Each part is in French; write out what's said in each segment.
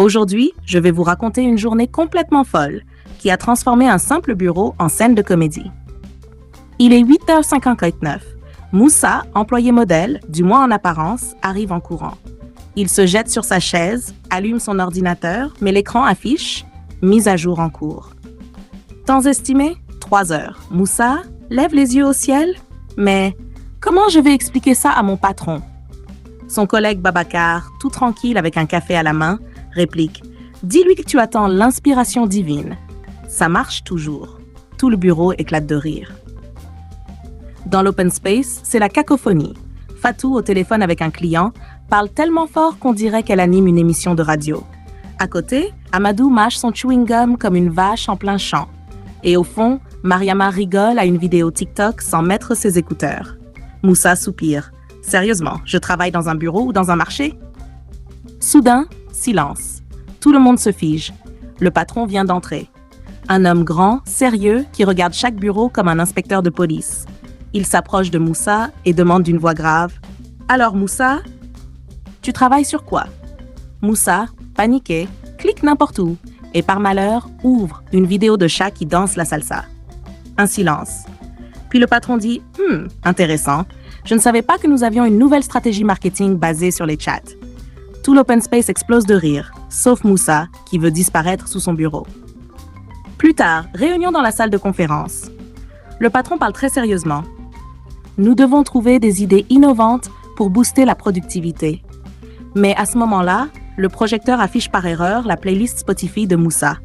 Aujourd'hui, je vais vous raconter une journée complètement folle qui a transformé un simple bureau en scène de comédie. Il est 8h59. Moussa, employé modèle, du moins en apparence, arrive en courant. Il se jette sur sa chaise, allume son ordinateur, mais l'écran affiche « Mise à jour en cours ». Temps estimé, 3 heures. Moussa lève les yeux au ciel, mais comment je vais expliquer ça à mon patron? Son collègue Babacar, tout tranquille avec un café à la main, réplique « Dis-lui que tu attends l'inspiration divine ». Ça marche toujours. Tout le bureau éclate de rire. Dans l'open space, c'est la cacophonie. Fatou, au téléphone avec un client, parle tellement fort qu'on dirait qu'elle anime une émission de radio. À côté, Amadou mâche son chewing-gum comme une vache en plein champ. Et au fond, Mariama rigole à une vidéo TikTok sans mettre ses écouteurs. Moussa soupire. Sérieusement, je travaille dans un bureau ou dans un marché? Soudain, silence. Tout le monde se fige. Le patron vient d'entrer. Un homme grand, sérieux, qui regarde chaque bureau comme un inspecteur de police. Il s'approche de Moussa et demande d'une voix grave « Alors Moussa, tu travailles sur quoi ?» Moussa, paniqué, clique n'importe où et par malheur ouvre une vidéo de chat qui danse la salsa. Un silence. Puis le patron dit « intéressant, je ne savais pas que nous avions une nouvelle stratégie marketing basée sur les chats. » Tout l'open space explose de rire, sauf Moussa qui veut disparaître sous son bureau. Plus tard, réunion dans la salle de conférence. Le patron parle très sérieusement. Nous devons trouver des idées innovantes pour booster la productivité. Mais à ce moment-là, le projecteur affiche par erreur la playlist Spotify de Moussa.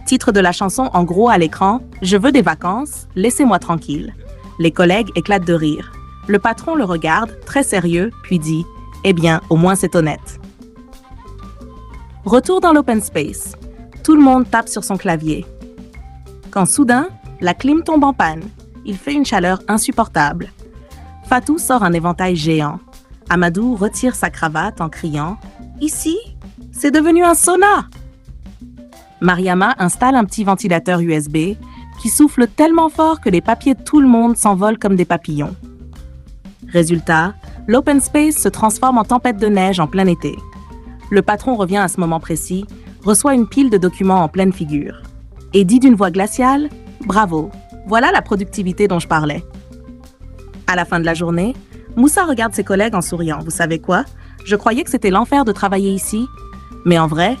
Titre de la chanson en gros à l'écran « Je veux des vacances, laissez-moi tranquille ». Les collègues éclatent de rire. Le patron le regarde, très sérieux, puis dit « Eh bien, au moins c'est honnête ». Retour dans l'open space. Tout le monde tape sur son clavier. Quand soudain, la clim tombe en panne. Il fait une chaleur insupportable. Fatou sort un éventail géant. Amadou retire sa cravate en criant « Ici, c'est devenu un sauna !» Mariama installe un petit ventilateur USB qui souffle tellement fort que les papiers de tout le monde s'envolent comme des papillons. Résultat, l'open space se transforme en tempête de neige en plein été. Le patron revient à ce moment précis, reçoit une pile de documents en pleine figure et dit d'une voix glaciale « Bravo, voilà la productivité dont je parlais ». À la fin de la journée, Moussa regarde ses collègues en souriant. Vous savez quoi? Je croyais que c'était l'enfer de travailler ici, mais en vrai,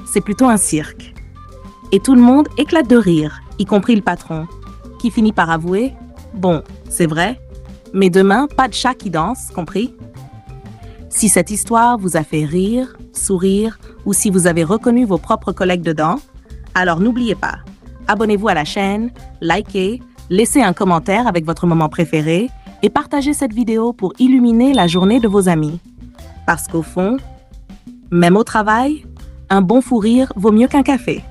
c'est plutôt un cirque. Et tout le monde éclate de rire, y compris le patron, qui finit par avouer « Bon, c'est vrai, mais demain, pas de chat qui danse, compris ?» Si cette histoire vous a fait rire, sourire, ou si vous avez reconnu vos propres collègues dedans, alors n'oubliez pas, abonnez-vous à la chaîne, likez, laissez un commentaire avec votre moment préféré et partagez cette vidéo pour illuminer la journée de vos amis. Parce qu'au fond, même au travail, un bon fou rire vaut mieux qu'un café.